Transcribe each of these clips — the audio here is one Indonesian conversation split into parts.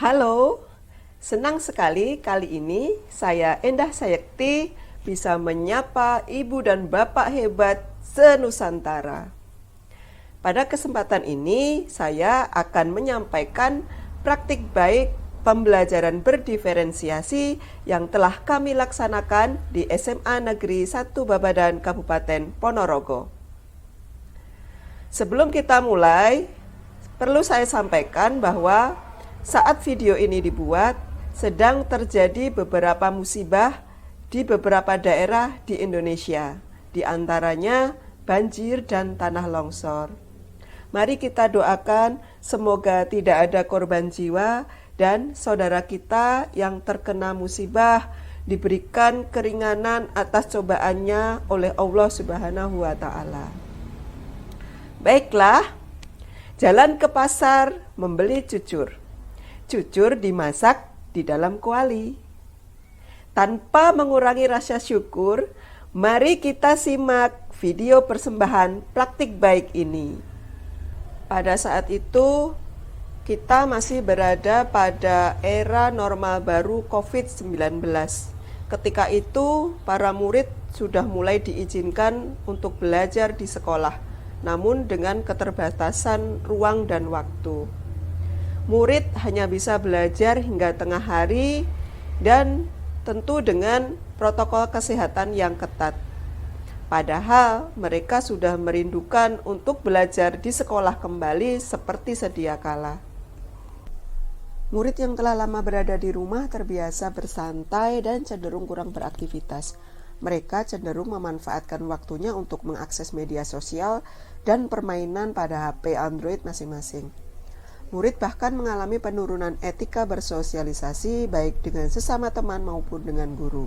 Halo, senang sekali kali ini saya Endah Sayekti bisa menyapa ibu dan bapak hebat se-Nusantara. Pada kesempatan ini saya akan menyampaikan praktik baik pembelajaran berdiferensiasi yang telah kami laksanakan di SMA Negeri 1 Babadan Kabupaten Ponorogo. Sebelum kita mulai, perlu saya sampaikan bahwa saat video ini dibuat, sedang terjadi beberapa musibah di beberapa daerah di Indonesia, di antaranya banjir dan tanah longsor. Mari kita doakan semoga tidak ada korban jiwa dan saudara kita yang terkena musibah diberikan keringanan atas cobaannya oleh Allah Subhanahu wa Ta'ala. Baiklah, jalan ke pasar membeli cucur. Cucur dimasak di dalam kuali. Tanpa mengurangi rasa syukur, mari kita simak video persembahan praktik baik ini. Pada saat itu, kita masih berada pada era normal baru COVID-19. Ketika itu, para murid sudah mulai diizinkan untuk belajar di sekolah, namun dengan keterbatasan ruang dan waktu. Murid hanya bisa belajar hingga tengah hari dan tentu dengan protokol kesehatan yang ketat. Padahal mereka sudah merindukan untuk belajar di sekolah kembali seperti sedia kala. Murid yang telah lama berada di rumah terbiasa bersantai dan cenderung kurang beraktivitas. Mereka cenderung memanfaatkan waktunya untuk mengakses media sosial dan permainan pada HP Android masing-masing. Murid bahkan mengalami penurunan etika bersosialisasi baik dengan sesama teman maupun dengan guru.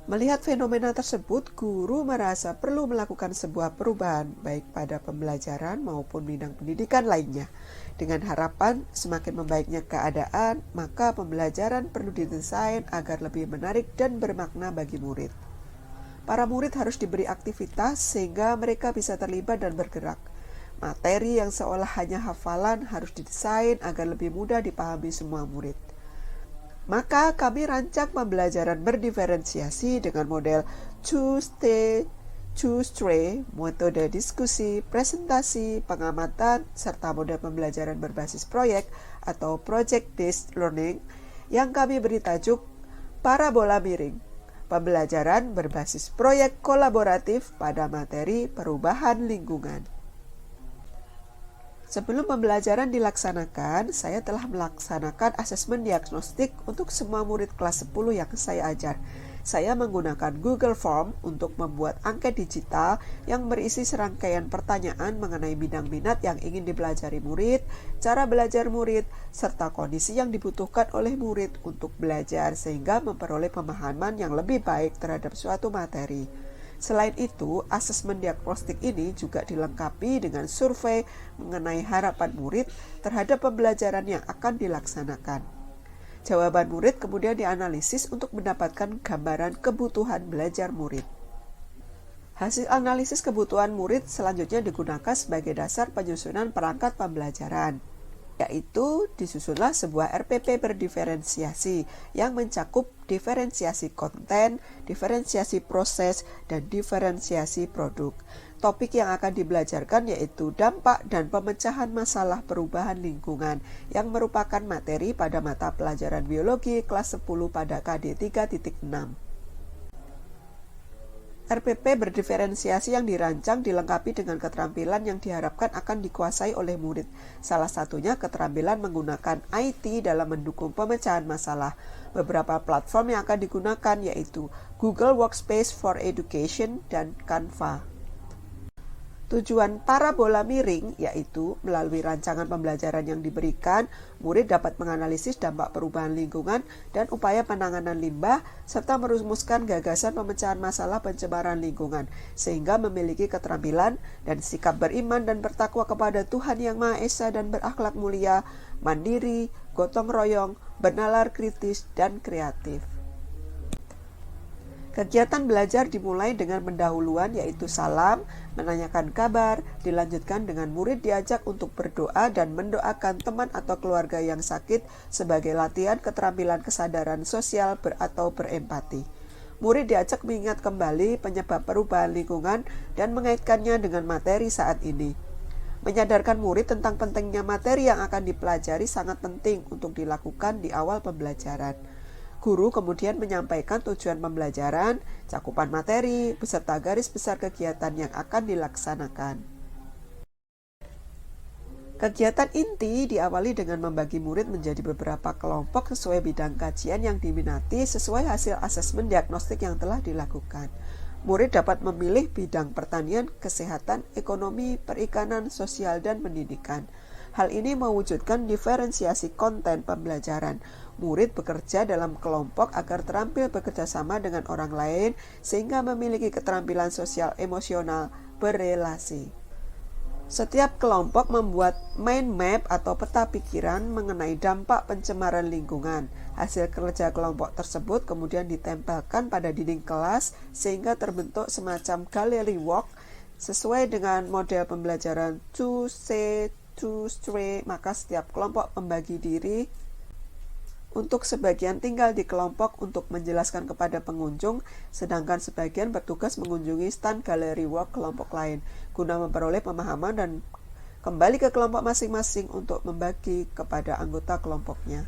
Melihat fenomena tersebut, guru merasa perlu melakukan sebuah perubahan baik pada pembelajaran maupun bidang pendidikan lainnya. Dengan harapan semakin membaiknya keadaan, maka pembelajaran perlu didesain agar lebih menarik dan bermakna bagi murid. Para murid harus diberi aktivitas sehingga mereka bisa terlibat dan bergerak. Materi yang seolah hanya hafalan harus didesain agar lebih mudah dipahami semua murid. Maka kami rancang pembelajaran berdiferensiasi dengan model choose, try, metode diskusi, presentasi, pengamatan, serta model pembelajaran berbasis proyek atau project-based learning yang kami beri tajuk parabola miring. Pembelajaran berbasis proyek kolaboratif pada materi perubahan lingkungan. Sebelum pembelajaran dilaksanakan, saya telah melaksanakan asesmen diagnostik untuk semua murid kelas 10 yang saya ajar. Saya menggunakan Google Form untuk membuat angket digital yang berisi serangkaian pertanyaan mengenai bidang minat yang ingin dipelajari murid, cara belajar murid, serta kondisi yang dibutuhkan oleh murid untuk belajar sehingga memperoleh pemahaman yang lebih baik terhadap suatu materi. Selain itu, asesmen diagnostik ini juga dilengkapi dengan survei mengenai harapan murid terhadap pembelajaran yang akan dilaksanakan. Jawaban murid kemudian dianalisis untuk mendapatkan gambaran kebutuhan belajar murid. Hasil analisis kebutuhan murid selanjutnya digunakan sebagai dasar penyusunan perangkat pembelajaran, yaitu disusunlah sebuah RPP berdiferensiasi yang mencakup diferensiasi konten, diferensiasi proses, dan diferensiasi produk. Topik yang akan dibelajarkan yaitu dampak dan pemecahan masalah perubahan lingkungan yang merupakan materi pada mata pelajaran biologi kelas 10 pada KD 3.6. RPP berdiferensiasi yang dirancang dilengkapi dengan keterampilan yang diharapkan akan dikuasai oleh murid. Salah satunya keterampilan menggunakan IT dalam mendukung pemecahan masalah. Beberapa platform yang akan digunakan yaitu Google Workspace for Education dan Canva. Tujuan parabola miring yaitu melalui rancangan pembelajaran yang diberikan, murid dapat menganalisis dampak perubahan lingkungan dan upaya penanganan limbah, serta merumuskan gagasan pemecahan masalah pencemaran lingkungan, sehingga memiliki keterampilan dan sikap beriman dan bertakwa kepada Tuhan Yang Maha Esa dan berakhlak mulia, mandiri, gotong royong, bernalar kritis, dan kreatif. Kegiatan belajar dimulai dengan pendahuluan yaitu salam, menanyakan kabar, dilanjutkan dengan murid diajak untuk berdoa dan mendoakan teman atau keluarga yang sakit sebagai latihan keterampilan kesadaran sosial atau berempati. Murid diajak mengingat kembali penyebab perubahan lingkungan dan mengaitkannya dengan materi saat ini. Menyadarkan murid tentang pentingnya materi yang akan dipelajari sangat penting untuk dilakukan di awal pembelajaran. Guru kemudian menyampaikan tujuan pembelajaran, cakupan materi, beserta garis besar kegiatan yang akan dilaksanakan. Kegiatan inti diawali dengan membagi murid menjadi beberapa kelompok sesuai bidang kajian yang diminati sesuai hasil asesmen diagnostik yang telah dilakukan. Murid dapat memilih bidang pertanian, kesehatan, ekonomi, perikanan, sosial, dan pendidikan. Hal ini mewujudkan diferensiasi konten pembelajaran. Murid bekerja dalam kelompok agar terampil bekerja sama dengan orang lain sehingga memiliki keterampilan sosial emosional berelasi. Setiap kelompok membuat mind map atau peta pikiran mengenai dampak pencemaran lingkungan. Hasil kerja kelompok tersebut kemudian ditempelkan pada dinding kelas sehingga terbentuk semacam gallery walk sesuai dengan model pembelajaran 2C, 2-3, maka setiap kelompok membagi diri untuk sebagian tinggal di kelompok untuk menjelaskan kepada pengunjung, sedangkan sebagian bertugas mengunjungi stand gallery walk kelompok lain, guna memperoleh pemahaman dan kembali ke kelompok masing-masing untuk membagi kepada anggota kelompoknya.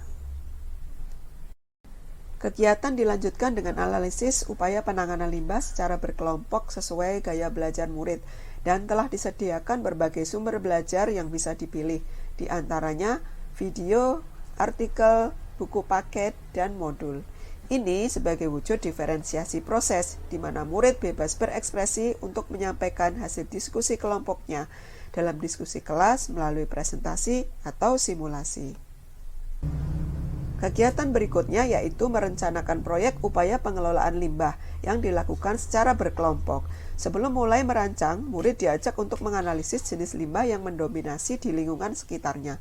Kegiatan dilanjutkan dengan analisis upaya penanganan limbah secara berkelompok sesuai gaya belajar murid, dan telah disediakan berbagai sumber belajar yang bisa dipilih, di antaranya video, artikel, buku paket, dan modul. Ini sebagai wujud diferensiasi proses, di mana murid bebas berekspresi untuk menyampaikan hasil diskusi kelompoknya dalam diskusi kelas melalui presentasi atau simulasi. Kegiatan berikutnya yaitu merencanakan proyek upaya pengelolaan limbah yang dilakukan secara berkelompok. Sebelum mulai merancang, murid diajak untuk menganalisis jenis limbah yang mendominasi di lingkungan sekitarnya.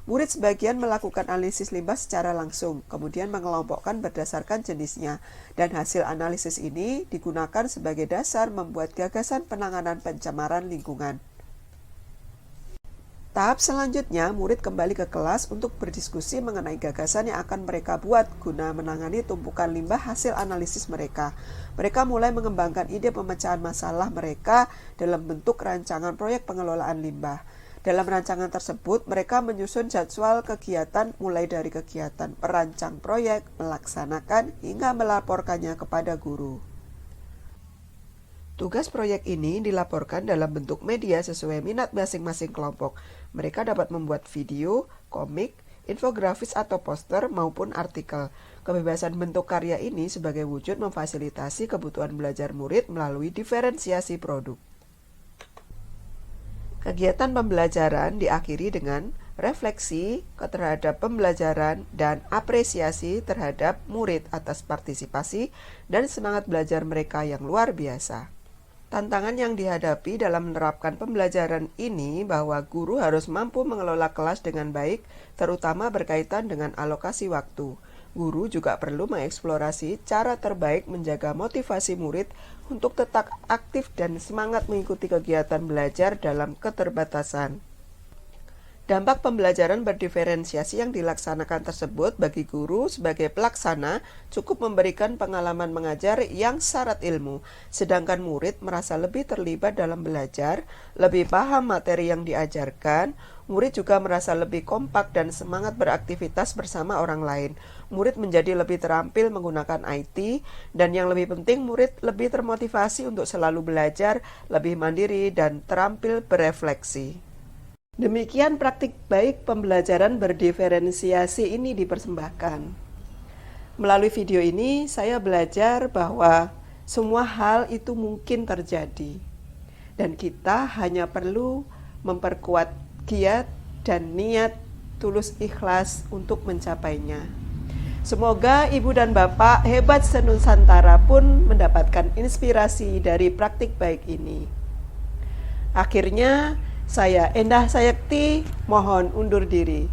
Murid sebagian melakukan analisis limbah secara langsung, kemudian mengelompokkan berdasarkan jenisnya, dan hasil analisis ini digunakan sebagai dasar membuat gagasan penanganan pencemaran lingkungan. Tahap selanjutnya, murid kembali ke kelas untuk berdiskusi mengenai gagasan yang akan mereka buat guna menangani tumpukan limbah hasil analisis mereka. Mereka mulai mengembangkan ide pemecahan masalah mereka dalam bentuk rancangan proyek pengelolaan limbah. Dalam rancangan tersebut, mereka menyusun jadwal kegiatan mulai dari kegiatan merancang proyek, melaksanakan, hingga melaporkannya kepada guru. Tugas proyek ini dilaporkan dalam bentuk media sesuai minat masing-masing kelompok. Mereka dapat membuat video, komik, infografis atau poster maupun artikel. Kebebasan bentuk karya ini sebagai wujud memfasilitasi kebutuhan belajar murid melalui diferensiasi produk. Kegiatan pembelajaran diakhiri dengan refleksi terhadap pembelajaran dan apresiasi terhadap murid atas partisipasi dan semangat belajar mereka yang luar biasa. Tantangan yang dihadapi dalam menerapkan pembelajaran ini bahwa guru harus mampu mengelola kelas dengan baik, terutama berkaitan dengan alokasi waktu. Guru juga perlu mengeksplorasi cara terbaik menjaga motivasi murid untuk tetap aktif dan semangat mengikuti kegiatan belajar dalam keterbatasan. Dampak pembelajaran berdiferensiasi yang dilaksanakan tersebut bagi guru sebagai pelaksana cukup memberikan pengalaman mengajar yang syarat ilmu, sedangkan murid merasa lebih terlibat dalam belajar, lebih paham materi yang diajarkan. Murid juga merasa lebih kompak dan semangat beraktivitas bersama orang lain. Murid menjadi lebih terampil menggunakan IT, dan yang lebih penting murid lebih termotivasi untuk selalu belajar, lebih mandiri, dan terampil berefleksi. Demikian praktik baik pembelajaran berdiferensiasi ini dipersembahkan. Melalui video ini saya belajar bahwa semua hal itu mungkin terjadi, dan kita hanya perlu memperkuat giat dan niat tulus ikhlas untuk mencapainya. Semoga Ibu dan Bapak hebat senusantara pun mendapatkan inspirasi dari praktik baik ini. Akhirnya, saya Endah Sayekti mohon undur diri.